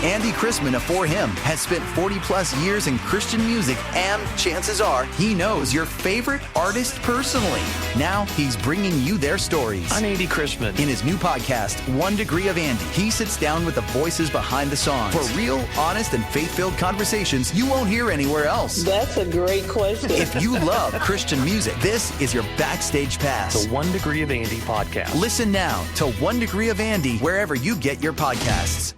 Andy Chrisman of For Him has spent 40 plus years in Christian music, and chances are he knows your favorite artist personally. Now he's bringing you their stories. I'm Andy Chrisman. In his new podcast, 1 Degree of Andy, he sits down with the voices behind the songs for real, honest, and faith-filled conversations you won't hear anywhere else. That's a great question. If you love Christian music, this is your backstage pass. The 1 Degree of Andy podcast. Listen now to 1 Degree of Andy wherever you get your podcasts.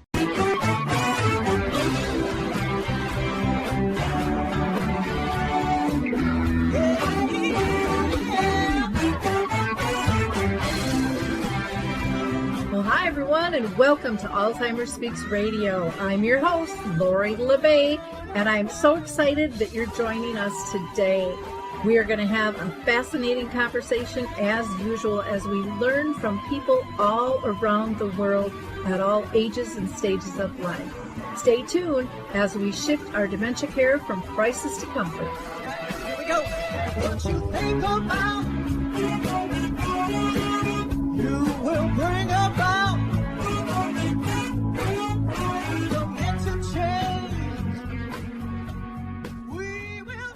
Hi, everyone, and welcome to Alzheimer's Speaks Radio. I'm your host, Lori LeBay, and I'm so excited that you're joining us today. We are going to have a fascinating conversation, as usual, as we learn from people all around the world at all ages and stages of life. Stay tuned as we shift our dementia care from crisis to comfort. Here we go. What you think about, you will bring about dementia change. We will.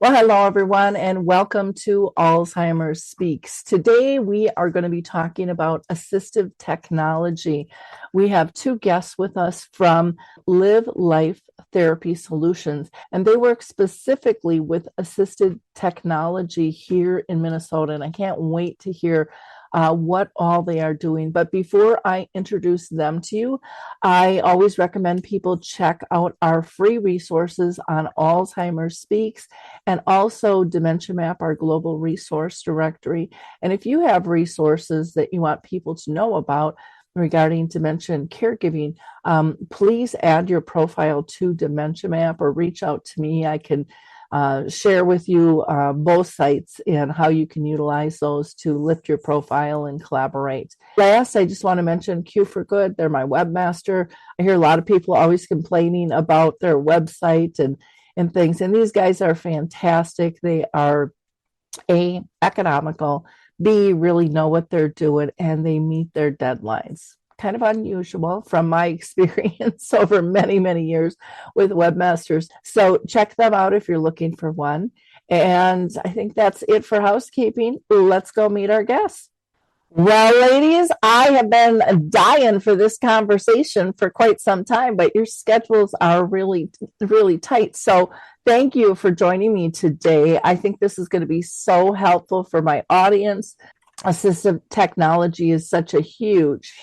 Well, hello, everyone, and welcome to Alzheimer's Speaks. Today, we are going to be talking about assistive technology. We have two guests with us from LiveLife Therapy Solutions, and they work specifically with assistive technology here in Minnesota, and I can't wait to hear what all they are doing. But before I introduce them to you, I always recommend people check out our free resources on Alzheimer's Speaks and also Dementia Map, our global resource directory. And if you have resources that you want people to know about regarding dementia and caregiving, please add your profile to Dementia Map or reach out to me. I can share with you both sites and how you can utilize those to lift your profile and collaborate. Last, I just want to mention Q for Good. They're my webmaster. I hear a lot of people always complaining about their website and things, and these guys are fantastic. They are A, economical, B, really know what they're doing, and they meet their deadlines. Kind of unusual from my experience over many, many years with webmasters. So check them out if you're looking for one. And I think that's it for housekeeping. Let's go meet our guests. Well, ladies, I have been dying for this conversation for quite some time, but your schedules are really, really tight. So thank you for joining me today. I think this is going to be so helpful for my audience. Assistive technology is such a huge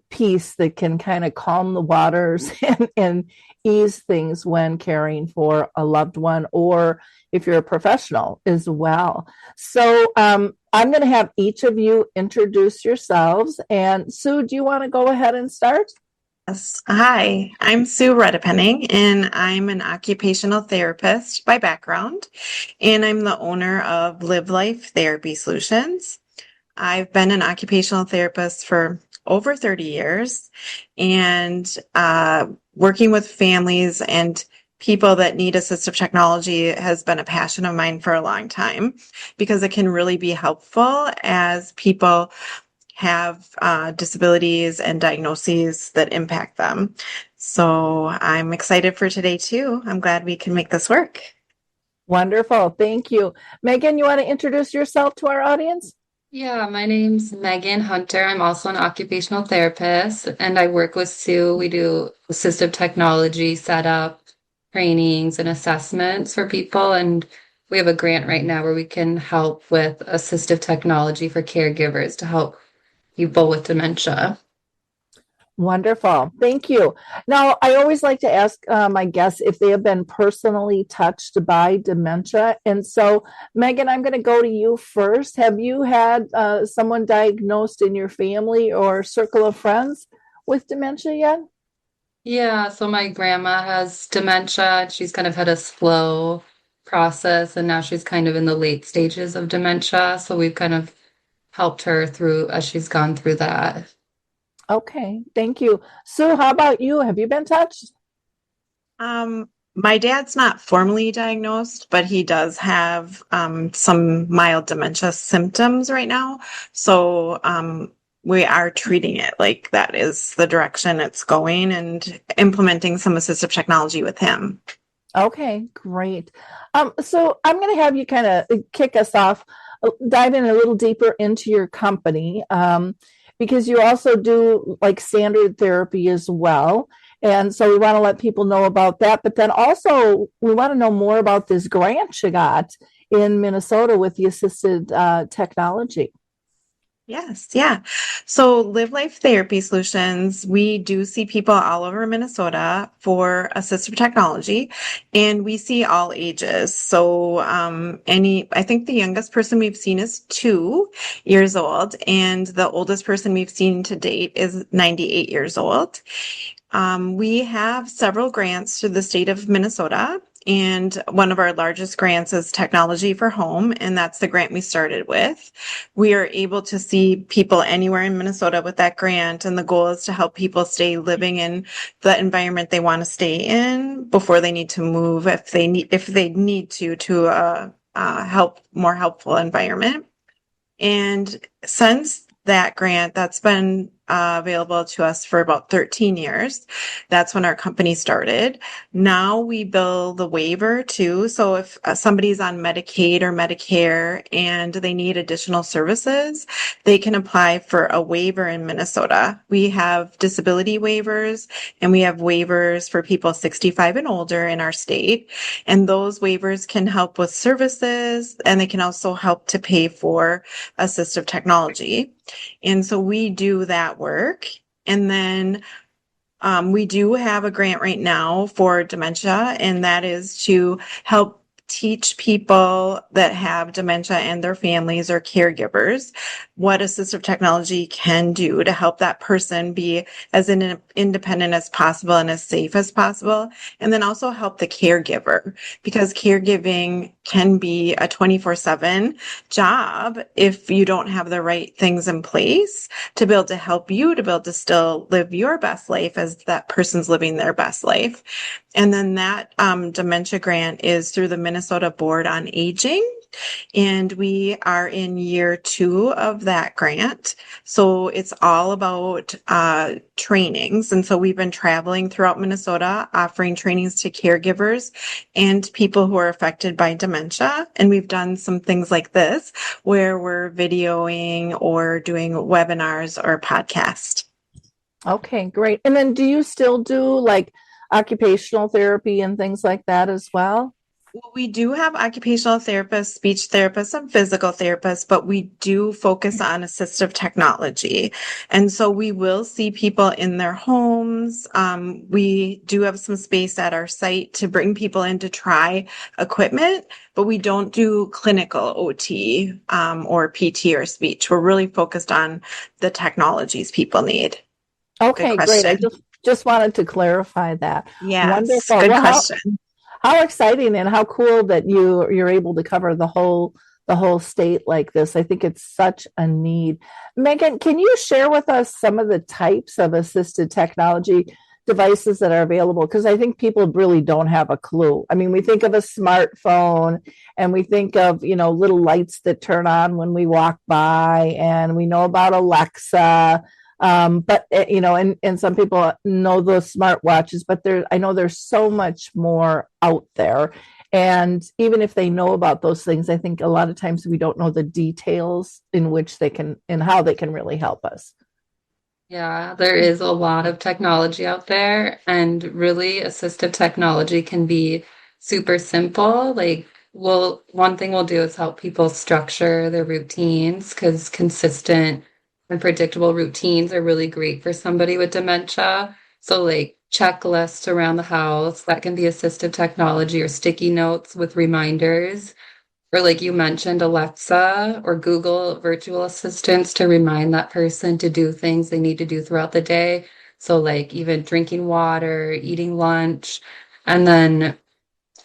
piece that can kind of calm the waters and ease things when caring for a loved one, or if you're a professional as well. So I'm going to have each of you introduce yourselves. And Sue, do you want to go ahead and start? Yes. Hi, I'm Sue Redepenning, and I'm an occupational therapist by background, and I'm the owner of LiveLife Therapy Solutions. I've been an occupational therapist for over 30 years, and working with families and people that need assistive technology has been a passion of mine for a long time, because it can really be helpful as people have disabilities and diagnoses that impact them. So I'm excited for today too. I'm glad we can make this work. Wonderful. Thank you. Megan, you want to introduce yourself to our audience? Yeah, my name's Megan Hunter. I'm also an occupational therapist, and I work with Sue. We do assistive technology setup, trainings, and assessments for people. And we have a grant right now where we can help with assistive technology for caregivers to help people with dementia. Wonderful. Thank you. Now, I always like to ask my guests if they have been personally touched by dementia. And so, Megan, I'm going to go to you first. Have you had someone diagnosed in your family or circle of friends with dementia yet? Yeah, so my grandma has dementia. She's kind of had a slow process, and now she's kind of in the late stages of dementia. So we've kind of helped her through as she's gone through that. Okay, thank you. Sue, how about you? Have you been touched? My dad's not formally diagnosed, but he does have some mild dementia symptoms right now. So we are treating it like that is the direction it's going and implementing some assistive technology with him. Okay, great. So I'm going to have you kind of kick us off, dive in a little deeper into your company, because you also do like standard therapy as well. And so we want to let people know about that. But then also, we want to know more about this grant you got in Minnesota with the assisted technology. Yes, yeah. So LiveLife Therapy Solutions, we do see people all over Minnesota for assistive technology, and we see all ages. So I think the youngest person we've seen is 2 years old, and the oldest person we've seen to date is 98 years old. We have several grants through the state of Minnesota, and one of our largest grants is Technology for Home, and that's the grant we started with. We are able to see people anywhere in Minnesota with that grant, and the goal is to help people stay living in the environment they want to stay in before they need to move if they need to a more helpful environment. And since that grant, that's been available to us for about 13 years. That's when our company started. Now we bill the waiver too. So if somebody's on Medicaid or Medicare and they need additional services, they can apply for a waiver in Minnesota. We have disability waivers and we have waivers for people 65 and older in our state. And those waivers can help with services, and they can also help to pay for assistive technology. And so we do that work. And then we do have a grant right now for dementia, and that is to help teach people that have dementia and their families or caregivers what assistive technology can do to help that person be as independent as possible and as safe as possible. And then also help the caregiver, because caregiving can be a 24/7 job if you don't have the right things in place to be able to help you to be able to still live your best life as that person's living their best life. And then that dementia grant is through the Minnesota Board on Aging. And we are in year 2 of that grant. So it's all about trainings. And so we've been traveling throughout Minnesota, offering trainings to caregivers and people who are affected by dementia. And we've done some things like this, where we're videoing or doing webinars or podcasts. Okay, great. And then do you still do like occupational therapy and things like that as well? Well, we do have occupational therapists, speech therapists, and physical therapists, but we do focus on assistive technology. And so we will see people in their homes. We do have some space at our site to bring people in to try equipment, but we don't do clinical OT or PT or speech. We're really focused on the technologies people need. Okay, great. I just wanted to clarify that. Yes, wonderful. good Well, question. How exciting and how cool that you're able to cover the whole state like this. I think it's such a need. Megan, can you share with us some of the types of assisted technology devices that are available? Because I think people really don't have a clue. I mean, we think of a smartphone and we think of, little lights that turn on when we walk by, and we know about Alexa. But and some people know those smartwatches, but I know there's so much more out there. And even if they know about those things, I think a lot of times we don't know the details in which they can and how they can really help us. Yeah, there is a lot of technology out there, and really assistive technology can be super simple. One thing we'll do is help people structure their routines, because consistent and predictable routines are really great for somebody with dementia. So like checklists around the house, that can be assistive technology, or sticky notes with reminders, or like you mentioned, Alexa or Google virtual assistants to remind that person to do things they need to do throughout the day. So like even drinking water, eating lunch, and then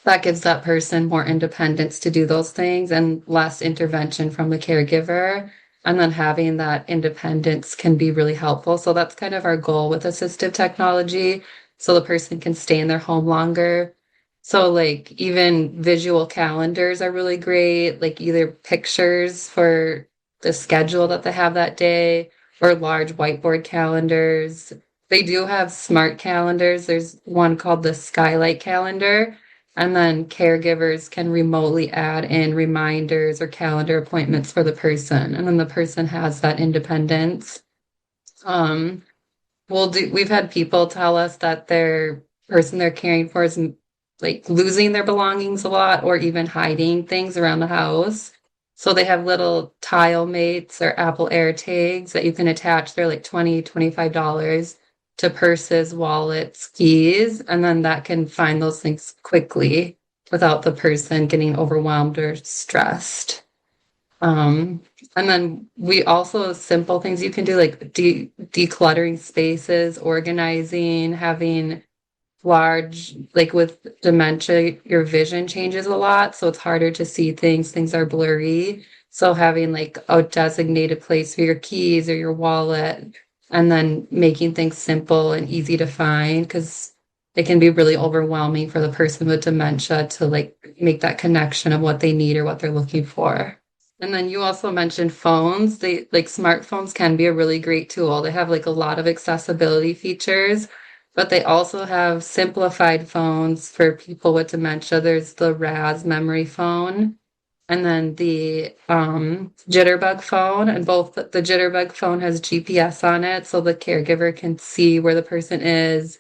that gives that person more independence to do those things and less intervention from the caregiver. And then having that independence can be really helpful. So that's kind of our goal with assistive technology, so the person can stay in their home longer. So like even visual calendars are really great, like either pictures for the schedule that they have that day, or large whiteboard calendars. They do have smart calendars. There's one called the Skylight Calendar, and then caregivers can remotely add in reminders or calendar appointments for the person, and then the person has that independence. We've had people tell us that their person they're caring for is like losing their belongings a lot or even hiding things around the house. So they have little tile mates or Apple Air tags that you can attach. They're like $25 to purses, wallets, keys, and then that can find those things quickly without the person getting overwhelmed or stressed. And then we also simple things you can do, like decluttering spaces, organizing, having large, like with dementia, your vision changes a lot. So it's harder to see things. Things are blurry. So having like a designated place for your keys or your wallet, and then making things simple and easy to find, because it can be really overwhelming for the person with dementia to like make that connection of what they need or what they're looking for. And then you also mentioned phones. They like smartphones can be a really great tool. They have like a lot of accessibility features, but they also have simplified phones for people with dementia. There's the RAS memory phone and then the Jitterbug phone. And both the Jitterbug phone has GPS on it, so the caregiver can see where the person is.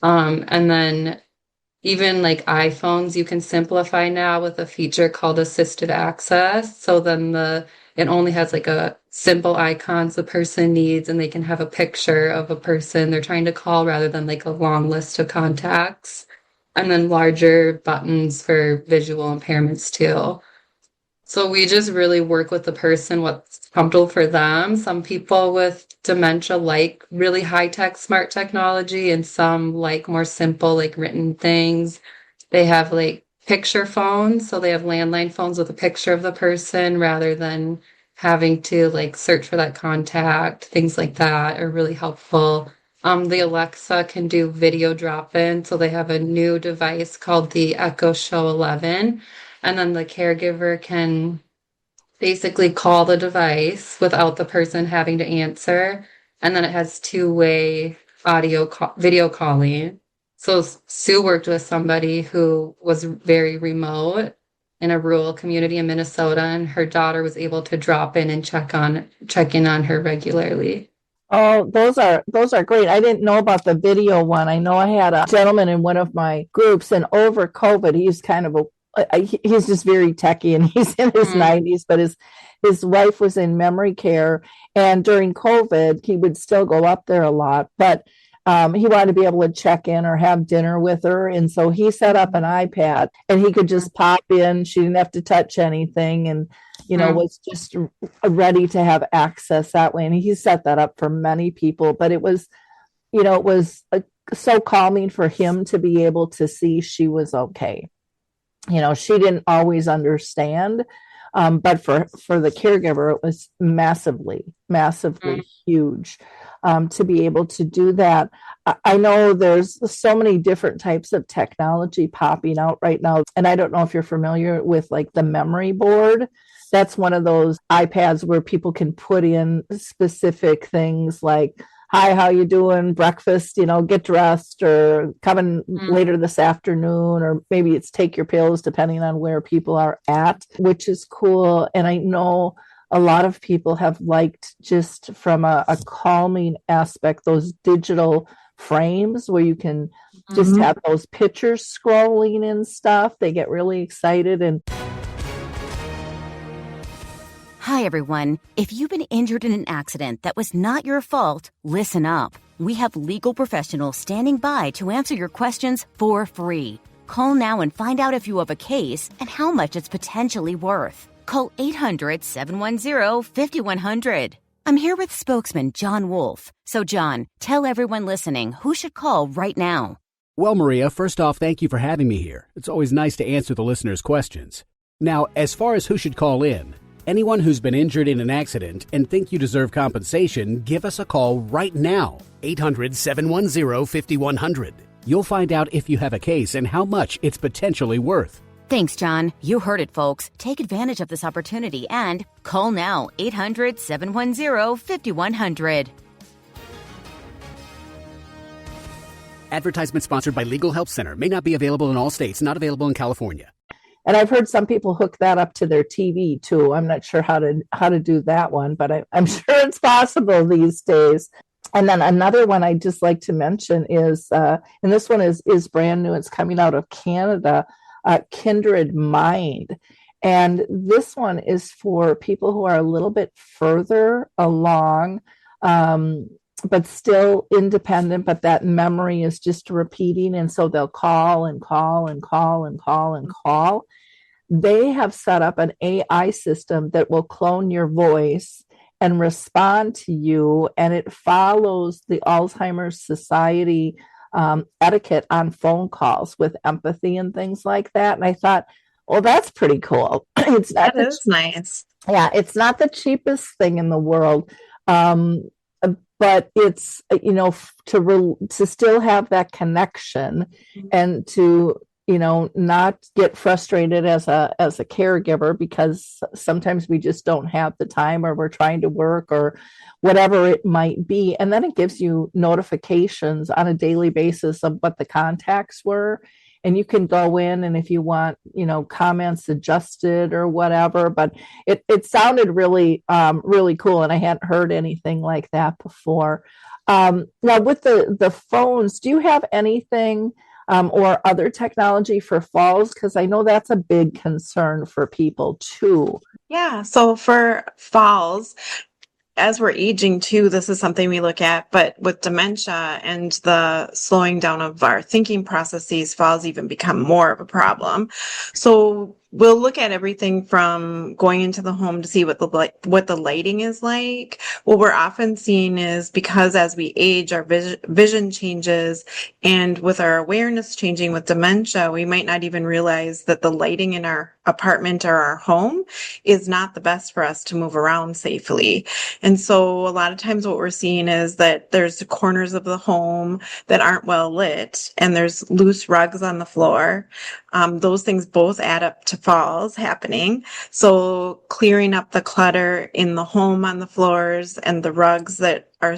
And then even like iPhones, you can simplify now with a feature called Assistive Access. So then it only has like a simple icons the person needs, and they can have a picture of a person they're trying to call rather than like a long list of contacts. And then larger buttons for visual impairments too. So we just really work with the person, what's comfortable for them. Some people with dementia like really high-tech, smart technology, and some like more simple, like written things. They have like picture phones, so they have landline phones with a picture of the person rather than having to like search for that contact. Things like that are really helpful. The Alexa can do video drop-in, so they have a new device called the Echo Show 11. And then the caregiver can basically call the device without the person having to answer. And then it has two-way video calling. So Sue worked with somebody who was very remote in a rural community in Minnesota, and her daughter was able to drop in and check in on her regularly. Oh, those are great. I didn't know about the video one. I know I had a gentleman in one of my groups, and over COVID, he's kind of he's just very techie, and he's in his 90s, but his wife was in memory care, and during COVID, he would still go up there a lot, but he wanted to be able to check in or have dinner with her, and so he set up an iPad, and he could just pop in. She didn't have to touch anything, and was just ready to have access that way. And he set that up for many people, but it was so calming for him to be able to see she was okay. She didn't always understand, but for the caregiver, it was massively huge to be able to do that. I know there's so many different types of technology popping out right now, and I don't know if you're familiar with like the memory board. That's one of those iPads where people can put in specific things like, hi, how you doing? Breakfast, get dressed, or coming later this afternoon, or maybe it's take your pills, depending on where people are at, which is cool. And I know a lot of people have liked, just from a calming aspect, those digital frames where you can just have those pictures scrolling and stuff. They get really excited. And hi, everyone. If you've been injured in an accident that was not your fault, listen up. We have legal professionals standing by to answer your questions for free. Call now and find out if you have a case and how much it's potentially worth. Call 800-710-5100. I'm here with spokesman John Wolf. So, John, tell everyone listening who should call right now. Well, Maria, first off, thank you for having me here. It's always nice to answer the listeners' questions. Now, as far as who should call in, anyone who's been injured in an accident and think you deserve compensation, give us a call right now. 800-710-5100. You'll find out if you have a case and how much it's potentially worth. Thanks, John. You heard it, folks. Take advantage of this opportunity and call now 800-710-5100. Advertisement sponsored by Legal Help Center. May not be available in all states. Not available in California. And I've heard some people hook that up to their TV too. I'm not sure how to do that one, but I'm sure it's possible these days. And then another one I'd just like to mention is, and this one is brand new. It's coming out of Canada, Kindred Mind. And this one is for people who are a little bit further along, but still independent, but that memory is just repeating. And so they'll call and call and call and call and call. They have set up an AI system that will clone your voice and respond to you. And it follows the Alzheimer's Society etiquette on phone calls with empathy and things like that. And I thought, well, that's pretty cool. That is nice. Yeah, it's not the cheapest thing in the world, but it's, to still have that connection and to, not get frustrated as a caregiver, because sometimes we just don't have the time, or we're trying to work, or whatever it might be. And then it gives you notifications on a daily basis of what the contacts were. And you can go in, and if you want, comments adjusted or whatever, but it sounded really, really cool. And I hadn't heard anything like that before. Now with the phones, do you have anything or other technology for falls? Because I know that's a big concern for people too. Yeah. So for falls, as we're aging too, this is something we look at, but with dementia and the slowing down of our thinking processes, falls even become more of a problem. So we'll look at everything from going into the home to see what the lighting is like. What we're often seeing is, because as we age, our vision changes, and with our awareness changing with dementia, we might not even realize that the lighting in our apartment or our home is not the best for us to move around safely. And so a lot of times what we're seeing is that there's corners of the home that aren't well lit, and there's loose rugs on the floor. Those things both add up to falls happening. So clearing up the clutter in the home on the floors and the rugs that are,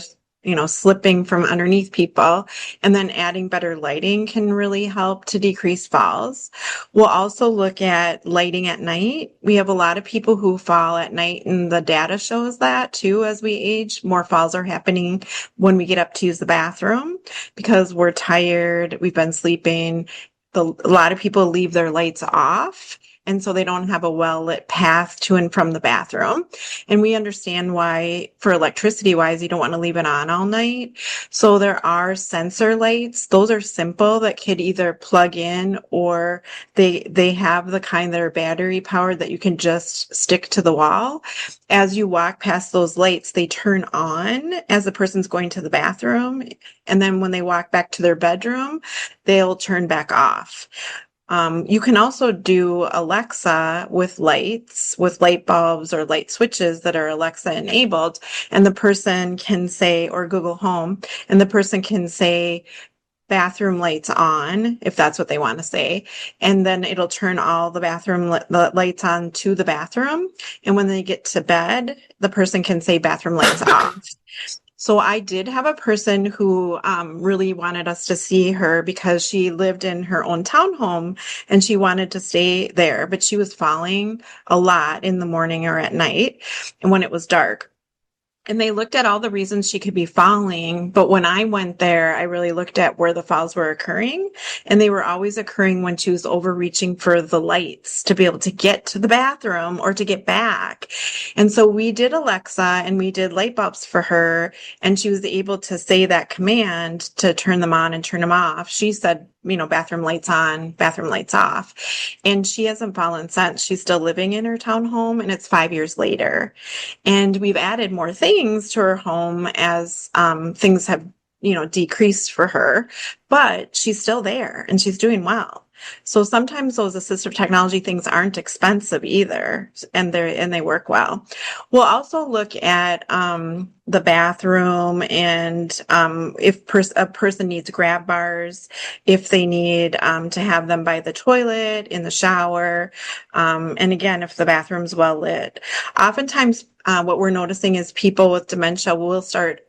slipping from underneath people, and then adding better lighting can really help to decrease falls. We'll also look at lighting at night. We have a lot of people who fall at night, and the data shows that too. As we age, more falls are happening when we get up to use the bathroom, because we're tired, we've been sleeping. A lot of people leave their lights off, and so they don't have a well-lit path to and from the bathroom. And we understand why, for electricity-wise, you don't want to leave it on all night. So there are sensor lights. Those are simple, that could either plug in, or they have the kind that are battery powered that you can just stick to the wall. As you walk past those lights, they turn on as the person's going to the bathroom. And then when they walk back to their bedroom, they'll turn back off. You can also do Alexa with lights, with light bulbs or light switches that are Alexa enabled, and the person can say, or Google Home, and the person can say, bathroom lights on, if that's what they want to say. And then it'll turn all the bathroom lights on to the bathroom. And when they get to bed, the person can say bathroom lights off. So I did have a person who really wanted us to see her, because she lived in her own townhome and she wanted to stay there, but she was falling a lot in the morning or at night, and when it was dark. And they looked at all the reasons she could be falling. But when I went there, I really looked at where the falls were occurring. And they were always occurring when she was overreaching for the lights to be able to get to the bathroom or to get back. And so we did Alexa and we did light bulbs for her. And she was able to say that command to turn them on and turn them off. She said, bathroom lights on, bathroom lights off. And she hasn't fallen since. She's still living in her townhome, and it's 5 years later. And we've added more things to her home as things have, decreased for her, but she's still there and she's doing well. So sometimes those assistive technology things aren't expensive either, and they work well. We'll also look at the bathroom, and if a person needs grab bars, if they need to have them by the toilet, in the shower, and again, if the bathroom's well lit. Oftentimes, what we're noticing is people with dementia will start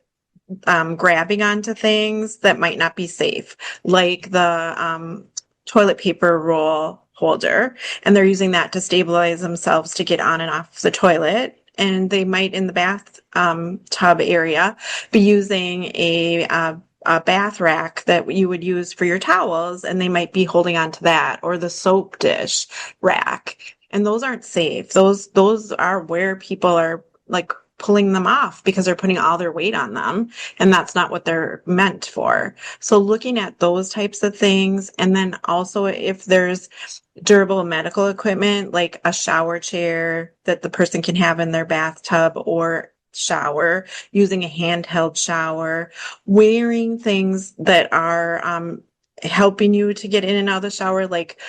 grabbing onto things that might not be safe, like the toilet paper roll holder, and they're using that to stabilize themselves to get on and off the toilet. And they might, in the bath tub area, be using a bath rack that you would use for your towels, and they might be holding on to that, or the soap dish rack. And those aren't safe. Those are where people are like pulling them off because they're putting all their weight on them, and that's not what they're meant for. So looking at those types of things, and then also if there's durable medical equipment like a shower chair that the person can have in their bathtub or shower, using a handheld shower, wearing things that are helping you to get in and out of the shower, like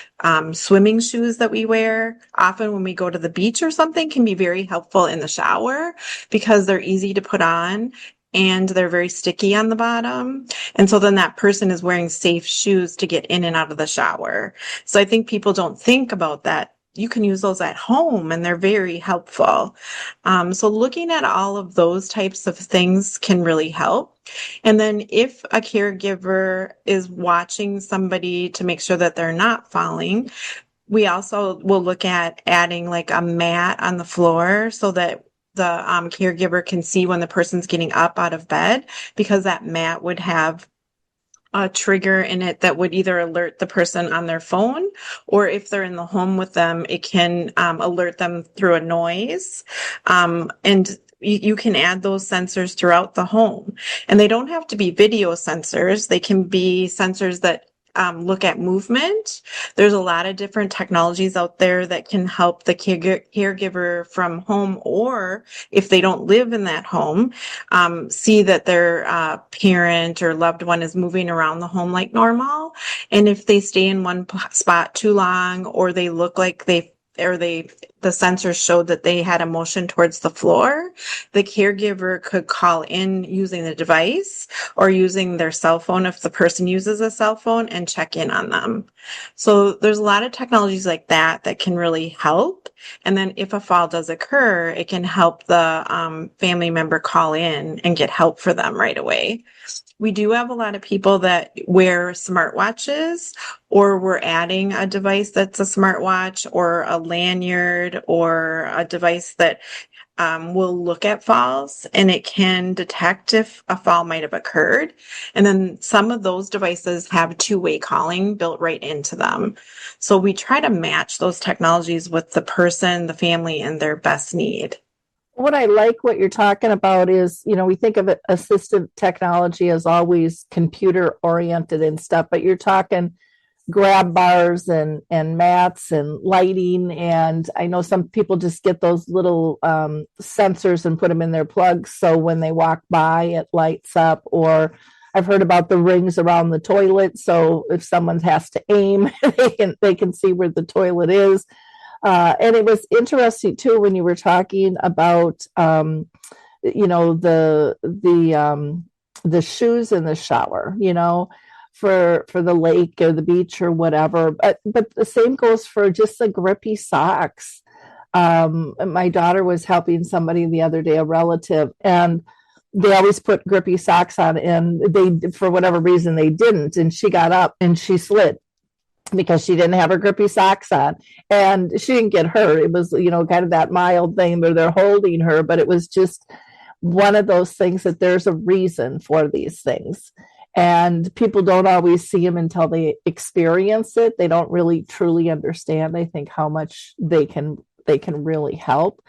swimming shoes that we wear often when we go to the beach or something, can be very helpful in the shower because they're easy to put on and they're very sticky on the bottom. And so then that person is wearing safe shoes to get in and out of the shower. So I think people don't think about that. You can use those at home and they're very helpful. So looking at all of those types of things can really help. And then if a caregiver is watching somebody to make sure that they're not falling, we also will look at adding like a mat on the floor so that the caregiver can see when the person's getting up out of bed, because that mat would have a trigger in it that would either alert the person on their phone, or if they're in the home with them, it can alert them through a noise. And you can add those sensors throughout the home. And they don't have to be video sensors. They can be sensors that look at movement. There's a lot of different technologies out there that can help the caregiver from home, or if they don't live in that home, see that their parent or loved one is moving around the home like normal. And if they stay in one spot too long, or they look like the sensors showed that they had a motion towards the floor, the caregiver could call in using the device or using their cell phone if the person uses a cell phone, and check in on them. So there's a lot of technologies like that that can really help. And then if a fall does occur, it can help the family member call in and get help for them right away. We do have a lot of people that wear smartwatches, or we're adding a device that's a smartwatch or a lanyard or a device that will look at falls, and it can detect if a fall might have occurred. And then some of those devices have two-way calling built right into them. So we try to match those technologies with the person, the family, and their best need. What I like what you're talking about is, we think of assistive technology as always computer oriented and stuff, but you're talking grab bars and mats and lighting. And I know some people just get those little sensors and put them in their plugs, so when they walk by, it lights up. Or I've heard about the rings around the toilet, so if someone has to aim, they can see where the toilet is. And it was interesting too when you were talking about, the shoes in the shower, for the lake or the beach or whatever. But the same goes for just the grippy socks. My daughter was helping somebody the other day, a relative, and they always put grippy socks on, and they, for whatever reason, they didn't. And she got up and she slid because she didn't have her grippy socks on, and she didn't get hurt. It was, kind of that mild thing where they're holding her, but it was just one of those things that there's a reason for these things, and people don't always see them until they experience it. They don't really truly understand, I think, how much they can really help.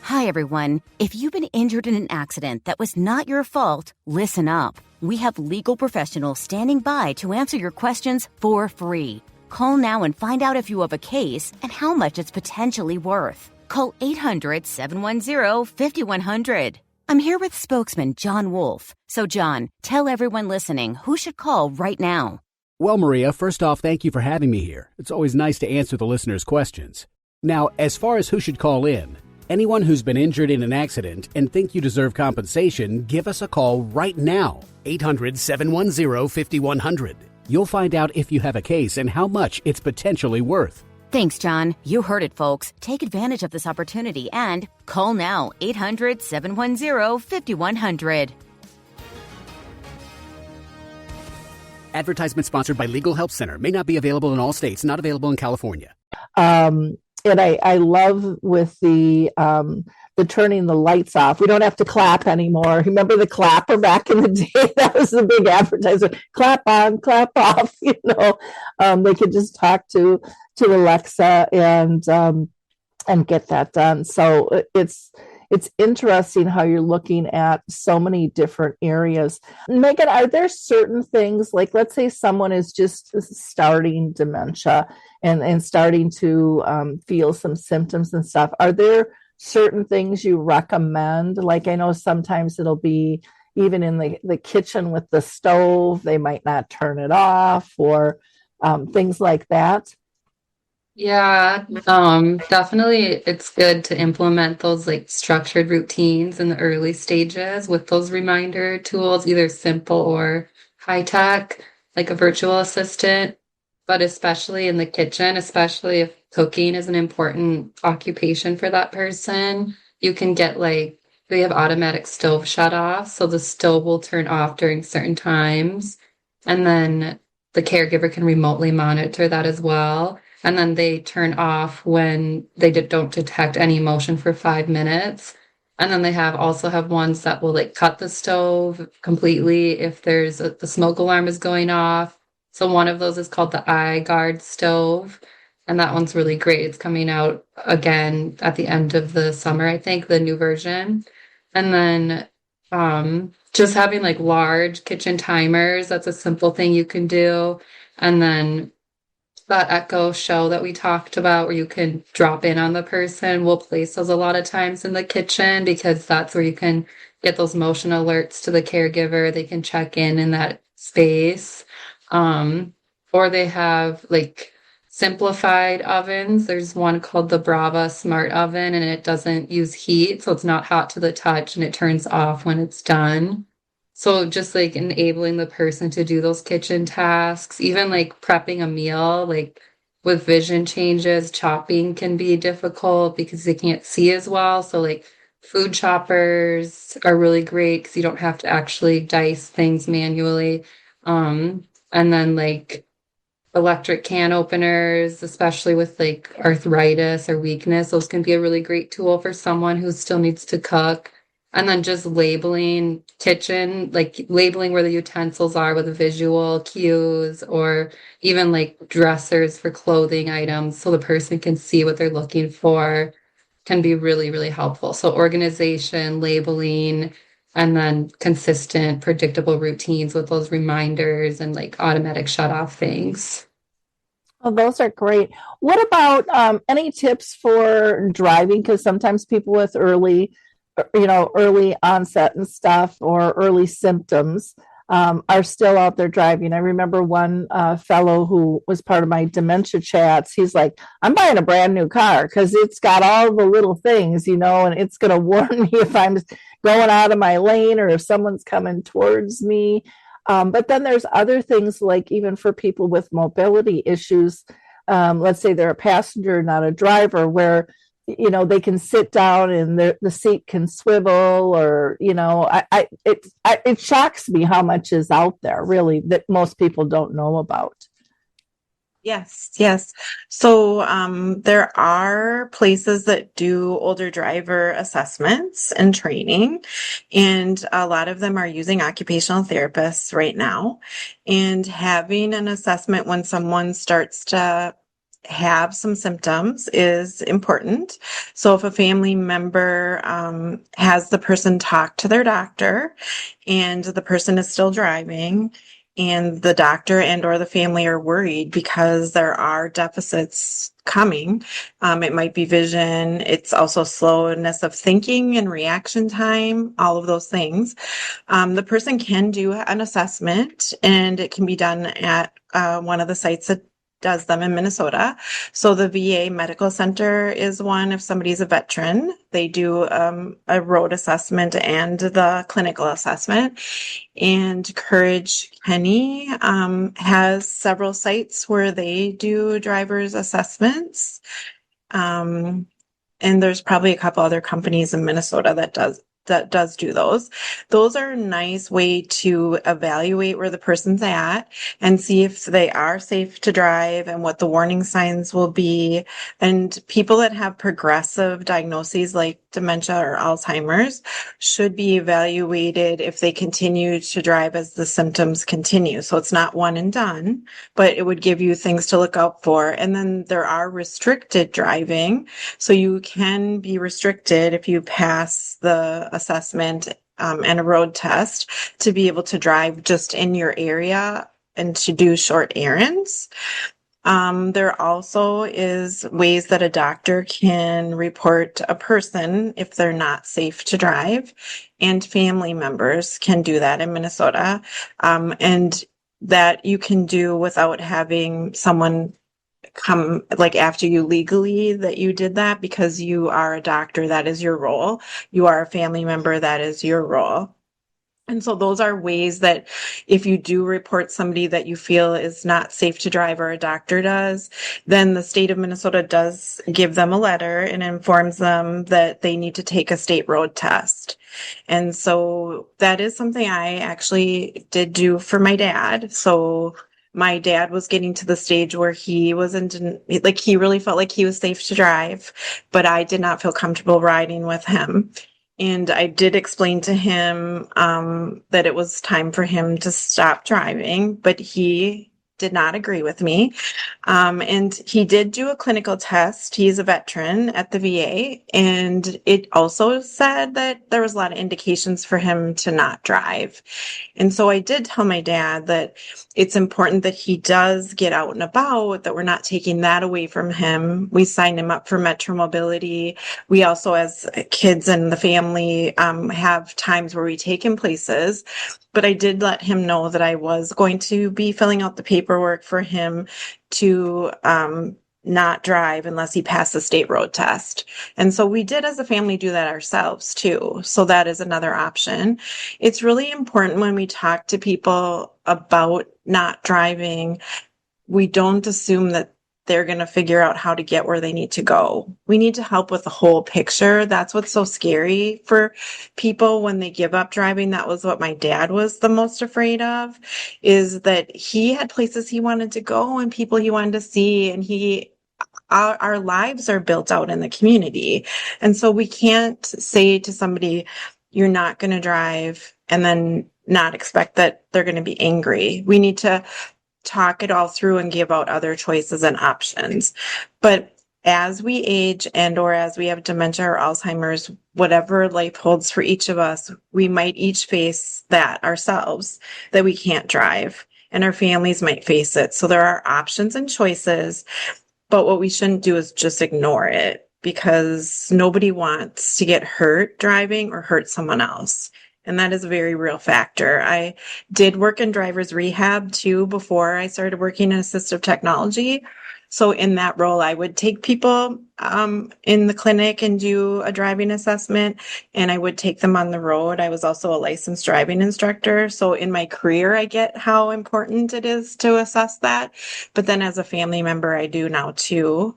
Hi, everyone. If you've been injured in an accident that was not your fault, listen up. We have legal professionals standing by to answer your questions for free. Call now and find out if you have a case and how much it's potentially worth. Call 800-710-5100. I'm here with spokesman John Wolf. So, John, tell everyone listening who should call right now. Well, Maria, first off, thank you for having me here. It's always nice to answer the listeners' questions. Now, as far as who should call in, anyone who's been injured in an accident and think you deserve compensation, give us a call right now. 800-710-5100. You'll find out if you have a case and how much it's potentially worth. Thanks, John. You heard it, folks. Take advantage of this opportunity and call now. 800-710-5100. Advertisement sponsored by Legal Help Center. May not be available in all states. Not available in California. And I love with the turning the lights off. We don't have to clap anymore. Remember the clapper back in the day? That was the big advertisement. Clap on, clap off. They could just talk to Alexa and get that done. So it's interesting how you're looking at so many different areas. Megan, are there certain things, like let's say someone is just starting dementia and starting to feel some symptoms and stuff. Are there certain things you recommend? Like I know sometimes it'll be even in the kitchen with the stove, they might not turn it off or things like that. Yeah, definitely it's good to implement those like structured routines in the early stages with those reminder tools, either simple or high tech, like a virtual assistant, but especially in the kitchen, especially if cooking is an important occupation for that person, you can get they have automatic stove shut off, so the stove will turn off during certain times, and then the caregiver can remotely monitor that as well. And then they turn off when they don't detect any motion for 5 minutes. And then they also have ones that will cut the stove completely if there's the smoke alarm is going off. So one of those is called the iGuard stove. And that one's really great. It's coming out again at the end of the summer, I think, the new version. And then just having large kitchen timers, that's a simple thing you can do. And then that Echo show that we talked about where you can drop in on the person, we'll place those a lot of times in the kitchen because that's where you can get those motion alerts to the caregiver. They can check in that space. Or they have simplified ovens. There's one called the Brava Smart Oven, and it doesn't use heat, so it's not hot to the touch, and it turns off when it's done. So just enabling the person to do those kitchen tasks, even prepping a meal, with vision changes, chopping can be difficult because they can't see as well. So food choppers are really great because you don't have to actually dice things manually. And then electric can openers, especially with arthritis or weakness, those can be a really great tool for someone who still needs to cook. And then just labeling kitchen, labeling where the utensils are with visual cues, or even dressers for clothing items so the person can see what they're looking for, can be really, really helpful. So organization, labeling, and then consistent, predictable routines with those reminders and automatic shut off things. Oh, those are great. What about any tips for driving? Because sometimes people with early onset and stuff or early symptoms are still out there driving. I remember one fellow who was part of my dementia chats. He's like, I'm buying a brand new car because it's got all the little things, and it's going to warn me if I'm going out of my lane or if someone's coming towards me. But then there's other things even for people with mobility issues. Let's say they're a passenger, not a driver, where they can sit down and the seat can swivel, or it shocks me how much is out there really that most people don't know about. Yes. So there are places that do older driver assessments and training, and a lot of them are using occupational therapists right now. And having an assessment when someone starts to have some symptoms is important. So if a family member has the person talk to their doctor and the person is still driving, and the doctor and or the family are worried because there are deficits coming. It might be vision. It's also slowness of thinking and reaction time, all of those things. The person can do an assessment, and it can be done at one of the sites that does them in Minnesota. So the VA Medical Center is one. If somebody's a veteran, they do a road assessment and the clinical assessment. And Courage Kenny has several sites where they do driver's assessments. And there's probably a couple other companies in Minnesota that does do those. Those are a nice way to evaluate where the person's at and see if they are safe to drive and what the warning signs will be. And people that have progressive diagnoses like dementia or Alzheimer's should be evaluated if they continue to drive as the symptoms continue. So it's not one and done, but it would give you things to look out for. And then there are restricted driving. So you can be restricted if you pass the assessment and a road test to be able to drive just in your area and to do short errands. There also is ways that a doctor can report a person if they're not safe to drive, and family members can do that in Minnesota. And that you can do without having someone come like after you legally that you did that, because you are a doctor, that is your role. You are a family member, that is your role. And so those are ways that if you do report somebody that you feel is not safe to drive, or a doctor does, then the state of Minnesota does give them a letter and informs them that they need to take a state road test. And so that is something I actually did do for my dad. So my dad was getting to the stage where he wasn't like, he really felt like he was safe to drive, but I did not feel comfortable riding with him. And I did explain to him that it was time for him to stop driving, but he did not agree with me. And he did do a clinical test. He's a veteran at the VA, and it also said that there was a lot of indications for him to not drive. And so I did tell my dad that it's important that he does get out and about, that we're not taking that away from him. We signed him up for Metro Mobility. We also, as kids and the family, have times where we take him places. But I did let him know that I was going to be filling out the paperwork for him to not drive unless he passed the state road test. And so we did as a family do that ourselves too. So that is another option. It's really important when we talk to people about not driving, we don't assume that they're going to figure out how to get where they need to go. We need to help with the whole picture. That's what's so scary for people when they give up driving. That was what my dad was the most afraid of, is that he had places he wanted to go and people he wanted to see. And our lives are built out in the community. And so we can't say to somebody, you're not going to drive, and then not expect that they're going to be angry. We need to talk it all through and give out other choices and options. But as we age and or as we have dementia or Alzheimer's, whatever life holds for each of us, we might each face that ourselves, that we can't drive, and our families might face it. So there are options and choices, but what we shouldn't do is just ignore it, because nobody wants to get hurt driving or hurt someone else. And that is a very real factor. I did work in driver's rehab too before I started working in assistive technology. So in that role, I would take people in the clinic and do a driving assessment, and I would take them on the road. I was also a licensed driving instructor. So in my career, I get how important it is to assess that. But then as a family member, I do now too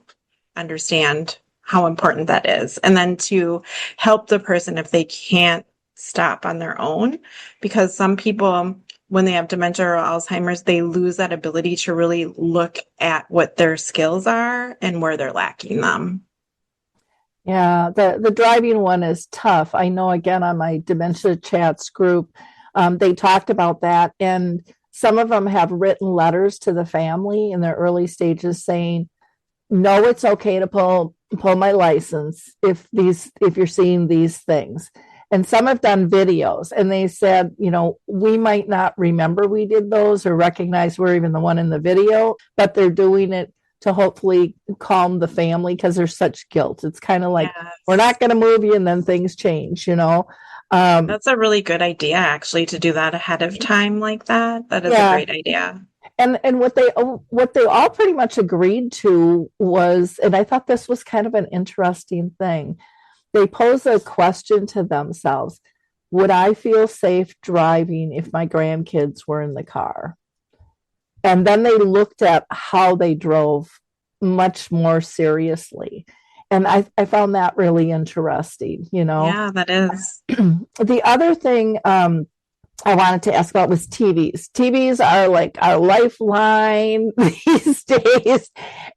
understand how important that is. And then to help the person if they can't stop on their own, because some people, when they have dementia or Alzheimer's, they lose that ability to really look at what their skills are and where they're lacking them. Yeah, the driving one is tough. I know, again, on my dementia chats group, they talked about that, and some of them have written letters to the family in their early stages saying, no, it's okay to pull my license if you're seeing these things. And some have done videos, and they said, we might not remember we did those or recognize we're even the one in the video, but they're doing it to hopefully calm the family because there's such guilt. It's kind of like, Yes. we're not going to move you, and then things change, That's a really good idea, actually, to do that ahead of time like that. That is a great idea. And what they all pretty much agreed to was, and I thought this was kind of an interesting thing. They pose a question to themselves: would I feel safe driving if my grandkids were in the car? And then they looked at how they drove much more seriously. And I found that really interesting, Yeah, that is. The other thing I wanted to ask about was TVs. TVs are like our lifeline these days.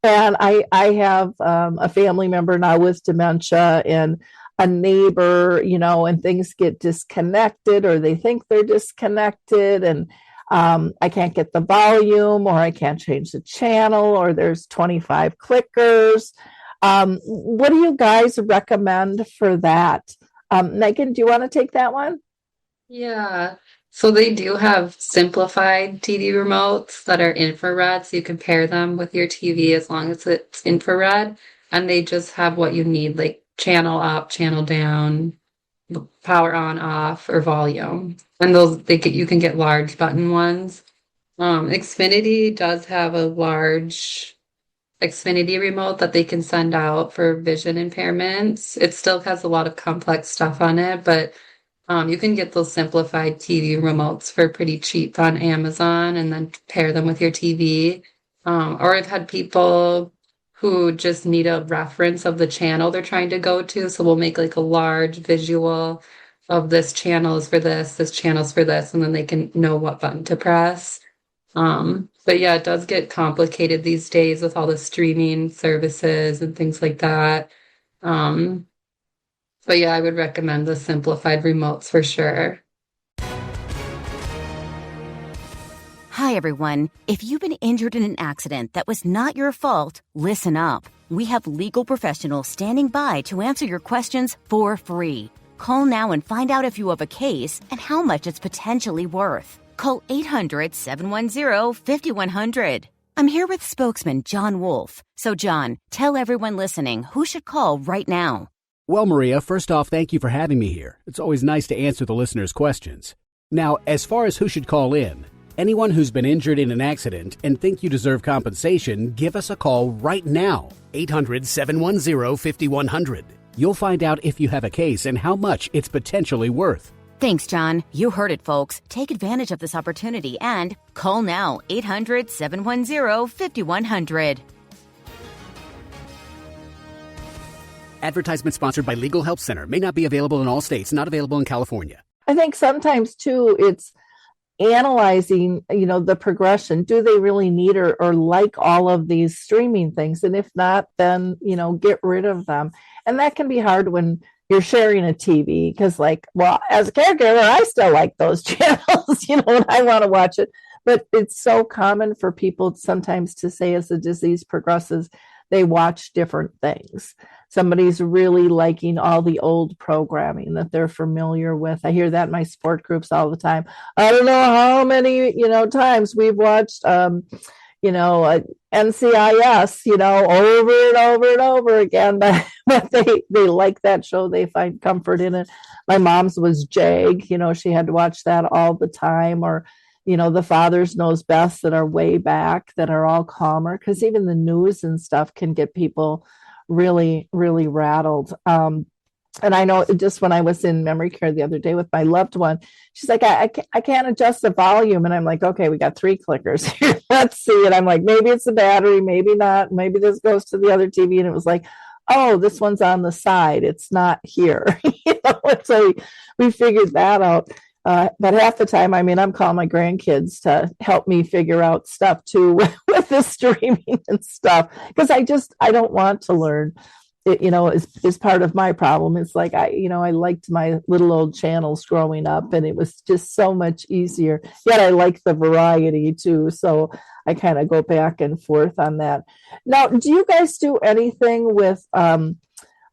And I have a family member now with dementia, and a neighbor, and things get disconnected, or they think they're disconnected, and I can't get the volume, or I can't change the channel, or there's 25 clickers. What do you guys recommend for that? Megan, do you want to take that one? Yeah. So they do have simplified TV remotes that are infrared, so you can pair them with your TV as long as it's infrared, and they just have what you need, like channel up, channel down, power on, off, or volume. And those you can get large button ones. Xfinity does have a large Xfinity remote that they can send out for vision impairments. It still has a lot of complex stuff on it, but you can get those simplified TV remotes for pretty cheap on Amazon, and then pair them with your TV. Or I've had people who just need a reference of the channel they're trying to go to. So we'll make like a large visual of this channel is for this channel's for this, and then they can know what button to press. But yeah, it does get complicated these days with all the streaming services and things like that. But yeah, I would recommend the simplified remotes for sure. Hi, everyone. If you've been injured in an accident that was not your fault, listen up. We have legal professionals standing by to answer your questions for free. Call now and find out if you have a case and how much it's potentially worth. Call 800-710-5100. I'm here with spokesman John Wolf. So, John, tell everyone listening who should call right now. Well, Maria, first off, thank you for having me here. It's always nice to answer the listeners' questions. Now, as far as who should call in, anyone who's been injured in an accident and think you deserve compensation, give us a call right now. 800-710-5100. You'll find out if you have a case and how much it's potentially worth. Thanks, John. You heard it, folks. Take advantage of this opportunity and call now. 800-710-5100. Advertisement sponsored by Legal Help Center. May not be available in all states. Not available in California. I think sometimes, too, it's analyzing, the progression. Do they really need or like all of these streaming things? And if not, then, get rid of them. And that can be hard when you're sharing a TV because, as a caregiver, I still like those channels, and I want to watch it. But it's so common for people sometimes to say as the disease progresses, they watch different things. Somebody's really liking all the old programming that they're familiar with. I hear that in my sport groups all the time. I don't know how many, times we've watched, NCIS, over and over and over again, but they like that show. They find comfort in it. My mom's was JAG, she had to watch that all the time, or, the Fathers Knows Best that are way back that are all calmer, because even the news and stuff can get people really, really rattled. And I know just when I was in memory care the other day with my loved one, she's like, I can't adjust the volume. And I'm like, okay, we got 3 clickers here. Let's see. And I'm like, maybe it's the battery, maybe not. Maybe this goes to the other TV. And it was like, oh, this one's on the side. It's not here. So we figured that out. But half the time, I'm calling my grandkids to help me figure out stuff too with the streaming and stuff, because I don't want to learn. It, is part of my problem. It's like I liked my little old channels growing up, and it was just so much easier. Yet I like the variety too, so I kind of go back and forth on that. Now, do you guys do anything with?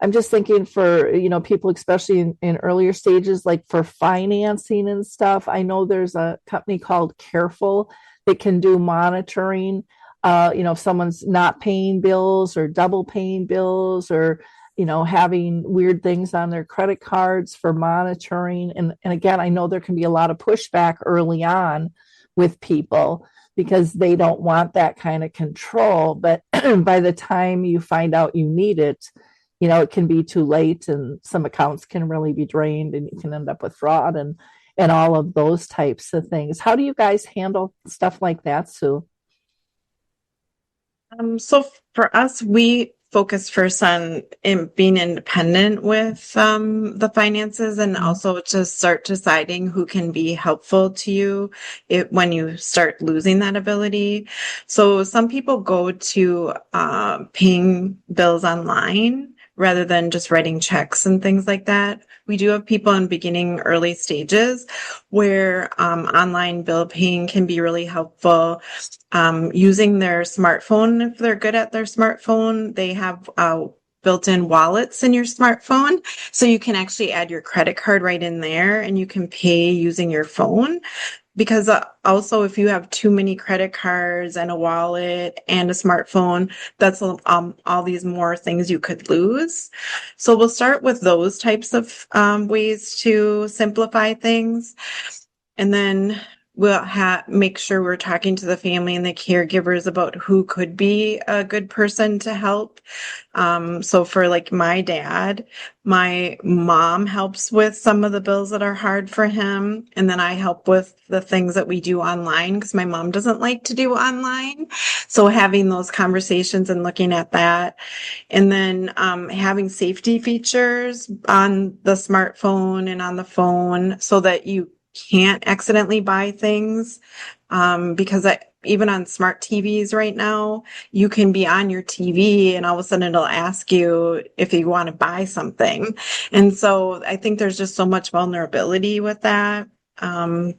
I'm just thinking for, people, especially in earlier stages, like for financing and stuff. I know there's a company called Careful that can do monitoring If someone's not paying bills or double paying bills, or having weird things on their credit cards for monitoring. And again, I know there can be a lot of pushback early on with people because they don't want that kind of control. But by the time you find out you need it, it can be too late, and some accounts can really be drained, and you can end up with fraud and all of those types of things. How do you guys handle stuff like that, Sue? So for us, we focus first on being independent with the finances, and also to start deciding who can be helpful to you when you start losing that ability. So some people go to paying bills online rather than just writing checks and things like that. We do have people in beginning early stages where online bill paying can be really helpful. Using their smartphone, if they're good at their smartphone, they have built-in wallets in your smartphone. So you can actually add your credit card right in there, and you can pay using your phone. Because also, if you have too many credit cards and a wallet and a smartphone, that's all these more things you could lose. So we'll start with those types of ways to simplify things. And then we'll make sure we're talking to the family and the caregivers about who could be a good person to help. So for like my dad, my mom helps with some of the bills that are hard for him. And then I help with the things that we do online, because my mom doesn't like to do online. So having those conversations and looking at that, and then having safety features on the smartphone and on the phone so that you can't accidentally buy things, because even on smart TVs right now, you can be on your TV and all of a sudden it'll ask you if you want to buy something. And so I think there's just so much vulnerability with that. I'm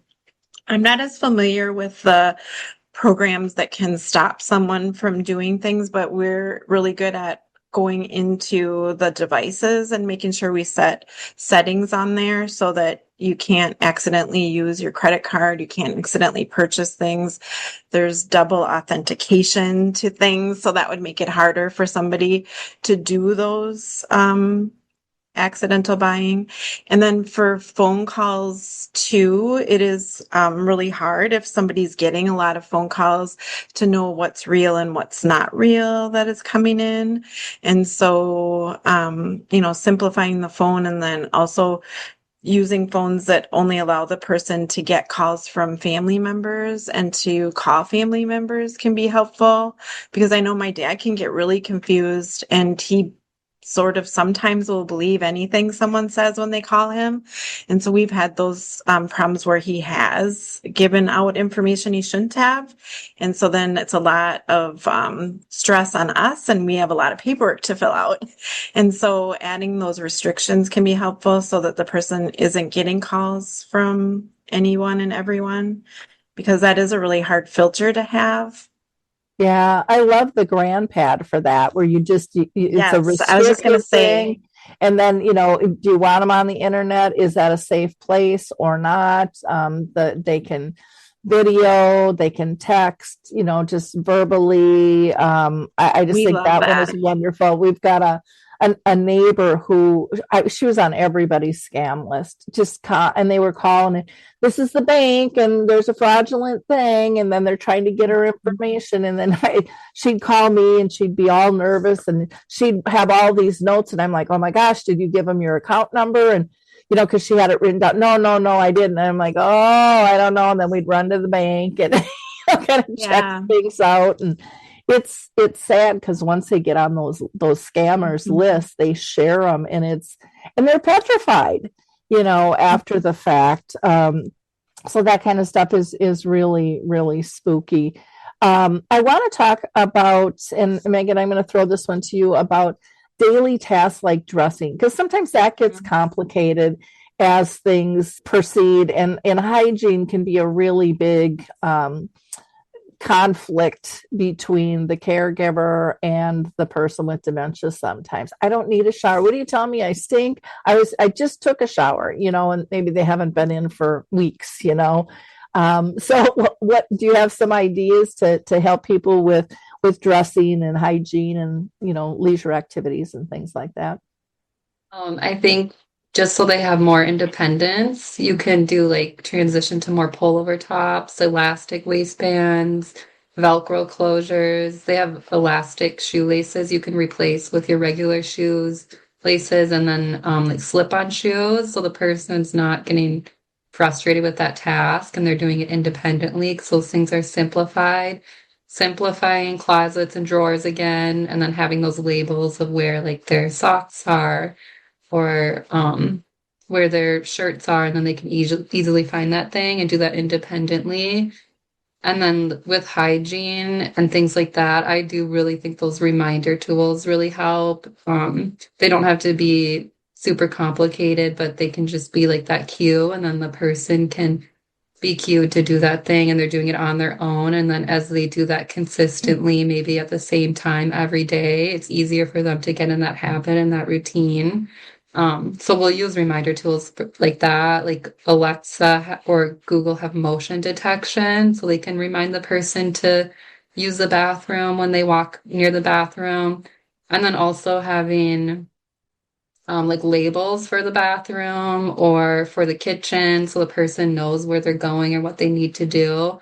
not as familiar with the programs that can stop someone from doing things, but we're really good at going into the devices and making sure we set settings on there so that you can't accidentally use your credit card. You can't accidentally purchase things. There's double authentication to things. So that would make it harder for somebody to do those accidental buying. And then for phone calls too, it is really hard if somebody's getting a lot of phone calls to know what's real and what's not real that is coming in. And so, simplifying the phone, and then also using phones that only allow the person to get calls from family members and to call family members can be helpful, because I know my dad can get really confused, and he sort of sometimes will believe anything someone says when they call him. And so we've had those problems where he has given out information he shouldn't have. And so then it's a lot of stress on us, and we have a lot of paperwork to fill out. And so adding those restrictions can be helpful so that the person isn't getting calls from anyone and everyone, because that is a really hard filter to have. Yeah, I love the grandpad for that, where you just, it's a restricted I was just going to say, thing. And then, do you want them on the internet? Is that a safe place or not? They can video, they can text, just verbally. I just think that one is wonderful. We've got a neighbor who, she was on everybody's scam list, and they were calling, this is the bank and there's a fraudulent thing, and then they're trying to get her information, and then she'd call me and she'd be all nervous, and she'd have all these notes, and I'm like, oh my gosh, did you give them your account number? And because she had it written down. No, I didn't. And I'm like, oh, I don't know. And then we'd run to the bank and kind of check things out. And it's sad, because once they get on those scammers lists, they share them, and they're petrified, after the fact. So that kind of stuff is really, really spooky. I want to talk about, and Megan, I'm going to throw this one to you, about daily tasks like dressing, because sometimes that gets complicated as things proceed, and hygiene can be a really big conflict between the caregiver and the person with dementia. Sometimes I don't need a shower. What are you telling me? I stink. I just took a shower, and maybe they haven't been in for weeks, So what do you have some ideas to help people with dressing and hygiene and, leisure activities and things like that? I think just so they have more independence, you can do like transition to more pullover tops, elastic waistbands, Velcro closures. They have elastic shoelaces you can replace with your regular shoes laces, and then like slip-on shoes. So the person's not getting frustrated with that task and they're doing it independently because those things are simplified. Simplifying closets and drawers again, and then having those labels of where like their socks are or where their shirts are, and then they can easily find that thing and do that independently. And then with hygiene and things like that, I do really think those reminder tools really help. They don't have to be super complicated, but they can just be like that cue, and then the person can be cued to do that thing, and they're doing it on their own. And then as they do that consistently, maybe at the same time every day, it's easier for them to get in that habit and that routine. So we'll use reminder tools like that, like Alexa or Google have motion detection, so they can remind the person to use the bathroom when they walk near the bathroom. And then also having like labels for the bathroom or for the kitchen, so the person knows where they're going or what they need to do.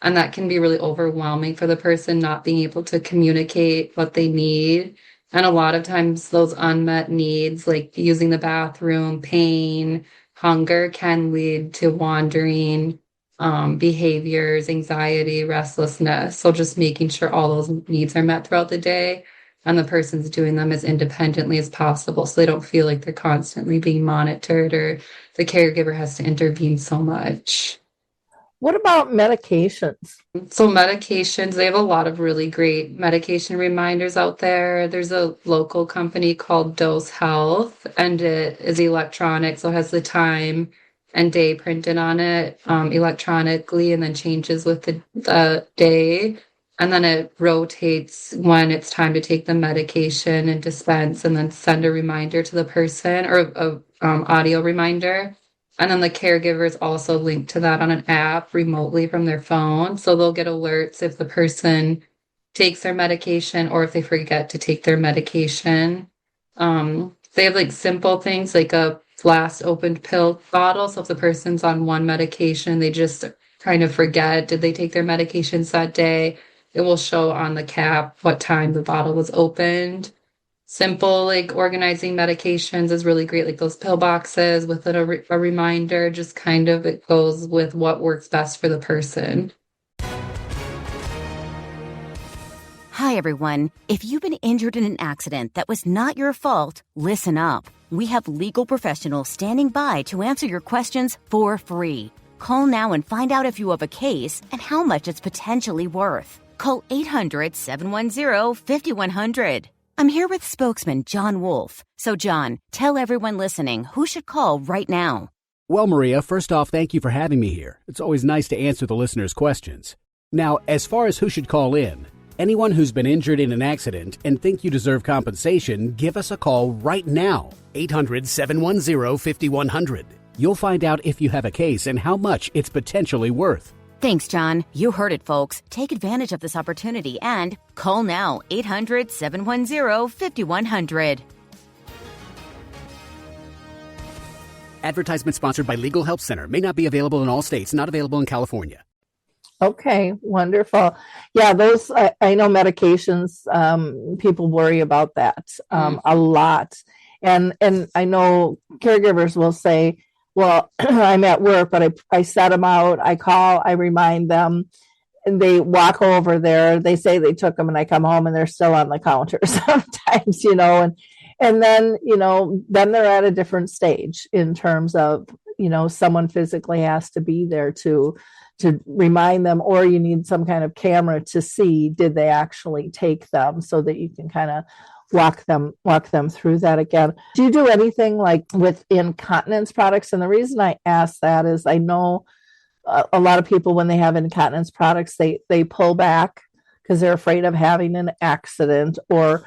And that can be really overwhelming for the person not being able to communicate what they need. And a lot of times those unmet needs, like using the bathroom, pain, hunger, can lead to wandering behaviors, anxiety, restlessness. So just making sure all those needs are met throughout the day and the person's doing them as independently as possible, so they don't feel like they're constantly being monitored or the caregiver has to intervene so much. What about medications? So medications, they have a lot of really great medication reminders out there. There's a local company called Dose Health, and it is electronic, so it has the time and day printed on it electronically, and then changes with the day. And then it rotates when it's time to take the medication and dispense, and then send a reminder to the person, or a audio reminder. And then the caregivers also link to that on an app remotely from their phone. So they'll get alerts if the person takes their medication or if they forget to take their medication. They have like simple things like a last opened pill bottle. So if the person's on one medication, they just kind of forget, did they take their medications that day? It will show on the cap what time the bottle was opened. Simple, like organizing medications is really great, like those pill boxes with a reminder, just kind of it goes with what works best for the person. Hi, everyone. If you've been injured in an accident that was not your fault, listen up. We have legal professionals standing by to answer your questions for free. Call now and find out if you have a case and how much it's potentially worth. Call 800-710-5100. I'm here with spokesman John Wolf. So, John, tell everyone listening who should call right now. Well, Maria, first off, thank you for having me here. It's always nice to answer the listeners' questions. Now, as far as who should call in, anyone who's been injured in an accident and think you deserve compensation, give us a call right now. 800-710-5100. You'll find out if you have a case and how much it's potentially worth. Thanks, John. You heard it, folks. Take advantage of this opportunity and call now, 800-710-5100. Advertisement sponsored by Legal Help Center. May not be available in all states. Not available in California. Okay, wonderful. Yeah, those, I know medications, people worry about that a lot. And I know caregivers will say, well, I'm at work, but I set them out, I call, I remind them, and they walk over there, they say they took them, and I come home and they're still on the counter sometimes, and then, then they're at a different stage in terms of, someone physically has to be there to remind them, or you need some kind of camera to see, did they actually take them, so that you can kind of walk them through that again. Do you do anything like with incontinence products? And the reason I ask that is I know a lot of people, when they have incontinence products, they pull back because they're afraid of having an accident, or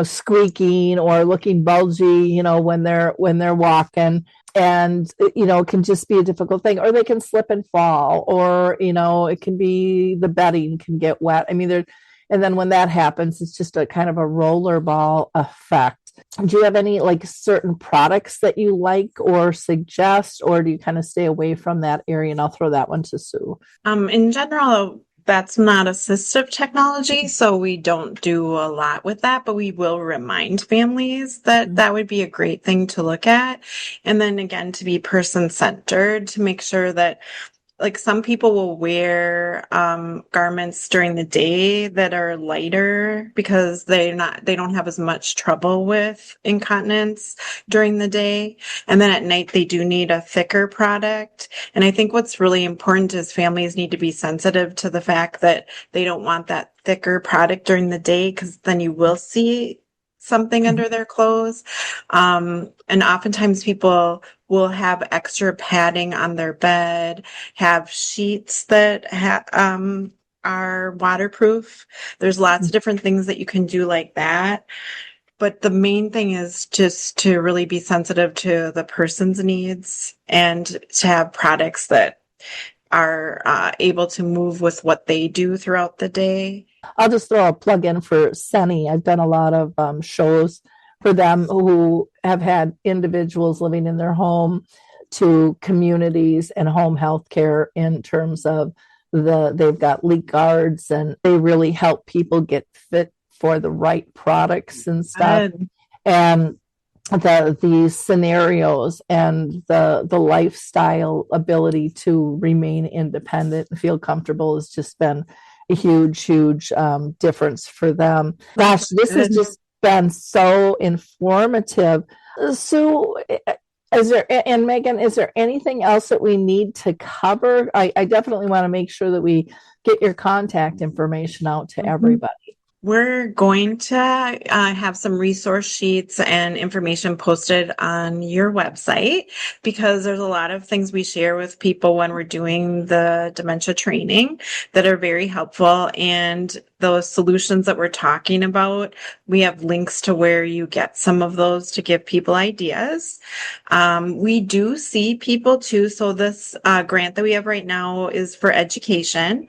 squeaking or looking bulgy, when they're walking. and it can just be a difficult thing, or they can slip and fall, or it can be the bedding can get wet. I mean, and then when that happens, it's just a kind of a rollerball effect. Do you have any certain products that you like or suggest, or do you kind of stay away from that area? And I'll throw that one to Sue. In general, that's not assistive technology, so we don't do a lot with that, but we will remind families that that would be a great thing to look at. And then again, to be person-centered, to make sure that some people will wear garments during the day that are lighter because they don't have as much trouble with incontinence during the day. And then at night, they do need a thicker product. And I think what's really important is families need to be sensitive to the fact that they don't want that thicker product during the day, because then you will see something under their clothes. And oftentimes people will have extra padding on their bed, have sheets that are waterproof. There's lots of different things that you can do like that. But the main thing is just to really be sensitive to the person's needs and to have products that are able to move with what they do throughout the day. I'll just throw a plug in for Senny. I've done a lot of shows for them who have had individuals living in their home to communities and home health care, in terms of they've got leak guards, and they really help people get fit for the right products and stuff. And the scenarios and the lifestyle ability to remain independent and feel comfortable has just been a huge difference for them. Gosh, this has just been so informative. Sue, and Megan, is there anything else that we need to cover? I definitely want to make sure that we get your contact information out to everybody. We're going to have some resource sheets and information posted on your website, because there's a lot of things we share with people when we're doing the dementia training that are very helpful. And those solutions that we're talking about, we have links to where you get some of those to give people ideas. We do see people too. So this grant that we have right now is for education.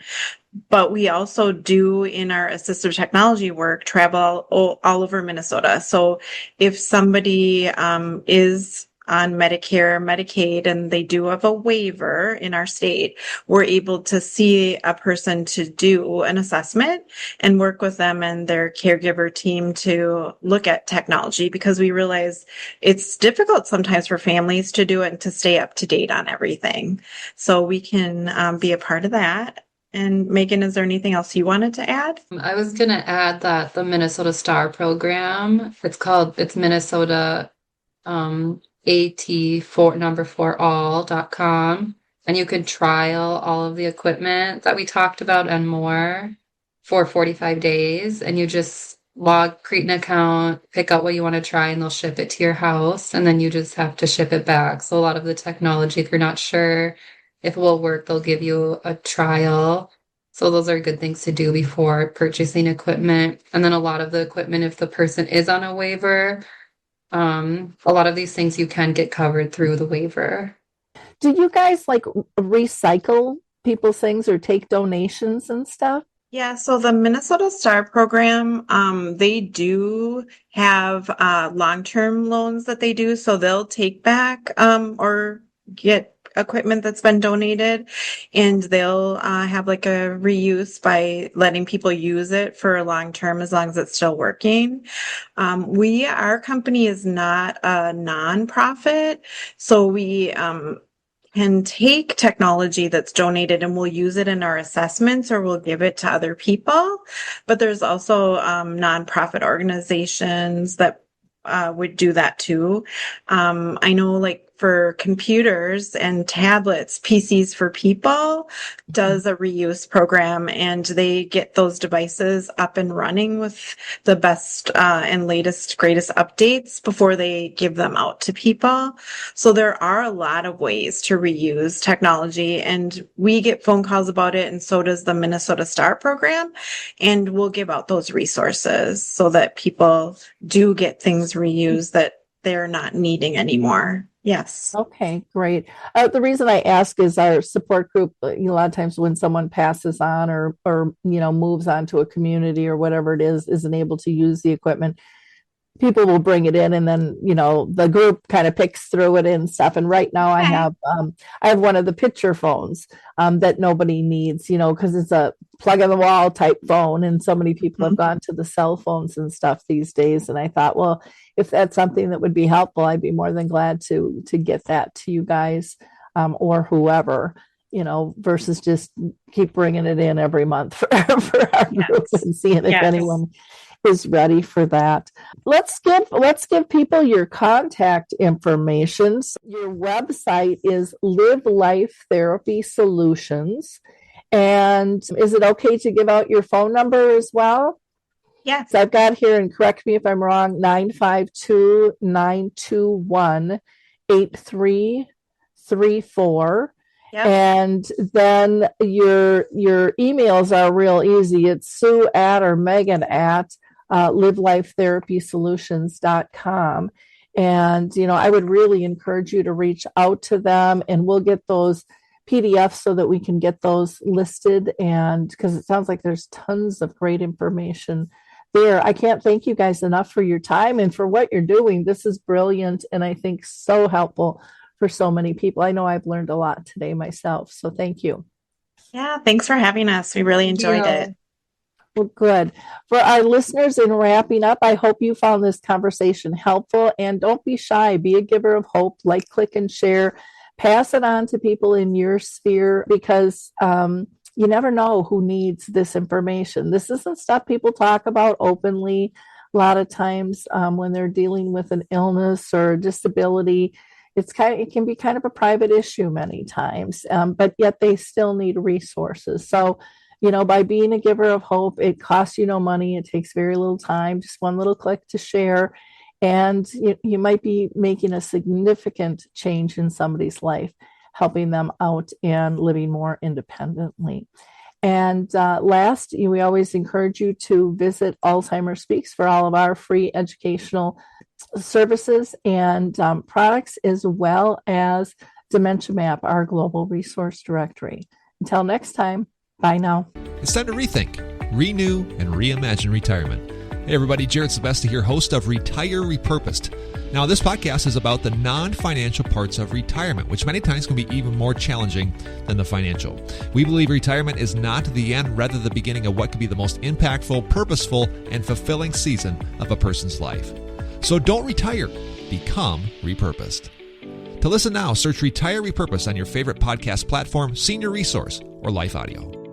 But we also do, in our assistive technology work, travel all over Minnesota. So if somebody is on Medicare, Medicaid, and they do have a waiver in our state, we're able to see a person to do an assessment and work with them and their caregiver team to look at technology, because we realize it's difficult sometimes for families to do it and to stay up to date on everything. So we can be a part of that. And Megan, is there anything else you wanted to add? I was going to add that the Minnesota STAR program, it's Minnesota AT4all.com, and you can trial all of the equipment that we talked about and more for 45 days. And you just create an account, pick out what you want to try, and they'll ship it to your house. And then you just have to ship it back. So a lot of the technology, if you're not sure if it will work, they'll give you a trial. So those are good things to do before purchasing equipment. And then a lot of the equipment, if the person is on a waiver, a lot of these things you can get covered through the waiver. Do you guys recycle people's things or take donations and stuff? Yeah, so the Minnesota STAR program, they do have long-term loans that they do. So they'll take back or get equipment that's been donated, and they'll have a reuse by letting people use it for a long term, as long as it's still working. Our company is not a nonprofit, so we can take technology that's donated and we'll use it in our assessments, or we'll give it to other people. But there's also nonprofit organizations that would do that too. I know for computers and tablets, PCs for People does a reuse program, and they get those devices up and running with the best and latest, greatest updates before they give them out to people. So there are a lot of ways to reuse technology, and we get phone calls about it, and so does the Minnesota STAR program. And we'll give out those resources so that people do get things reused that they're not needing anymore. Yes. Okay, great. The reason I ask is our support group, a lot of times when someone passes on or moves on to a community or whatever it is, isn't able to use the equipment, people will bring it in and then, the group kind of picks through it and stuff. And right now I have one of the picture phones that nobody needs, because it's a plug in the wall type phone. And so many people have gone to the cell phones and stuff these days. And I thought, well, if that's something that would be helpful, I'd be more than glad to get that to you guys or whoever, versus just keep bringing it in every month for our group and seeing if anyone is ready for that. Let's give people your contact information. Your website is LiveLife Therapy Solutions. And is it okay to give out your phone number as well? Yes. So I've got here, and correct me if I'm wrong, 952-921-8334. Yep. And then your emails are real easy. It's Sue at or Megan at LiveLifeTherapySolutions.com. And, I would really encourage you to reach out to them, and we'll get those PDFs so that we can get those listed. And because it sounds like there's tons of great information there. I can't thank you guys enough for your time and for what you're doing. This is brilliant, and I think so helpful for so many people. I know I've learned a lot today myself, so thank you. Yeah, thanks for having us. We really enjoyed it. Well, good. For our listeners, in wrapping up, I hope you found this conversation helpful, and don't be shy. Be a giver of hope. Like, click, and share. Pass it on to people in your sphere, because you never know who needs this information. This isn't stuff people talk about openly. A lot of times when they're dealing with an illness or a disability, it can be kind of a private issue many times, but yet they still need resources. So, by being a giver of hope, it costs you no money. It takes very little time, just one little click to share. And you might be making a significant change in somebody's life, helping them out and living more independently. And last, we always encourage you to visit Alzheimer's Speaks for all of our free educational services and products, as well as Dementia Map, our global resource directory. Until next time, bye now. It's time to rethink, renew, and reimagine retirement. Hey everybody, Jared Sebesta here, host of Retire Repurposed. Now, this podcast is about the non-financial parts of retirement, which many times can be even more challenging than the financial. We believe retirement is not the end, rather the beginning of what could be the most impactful, purposeful, and fulfilling season of a person's life. So don't retire, become repurposed. To listen now, search Retire Repurposed on your favorite podcast platform, Senior Resource, or Life Audio.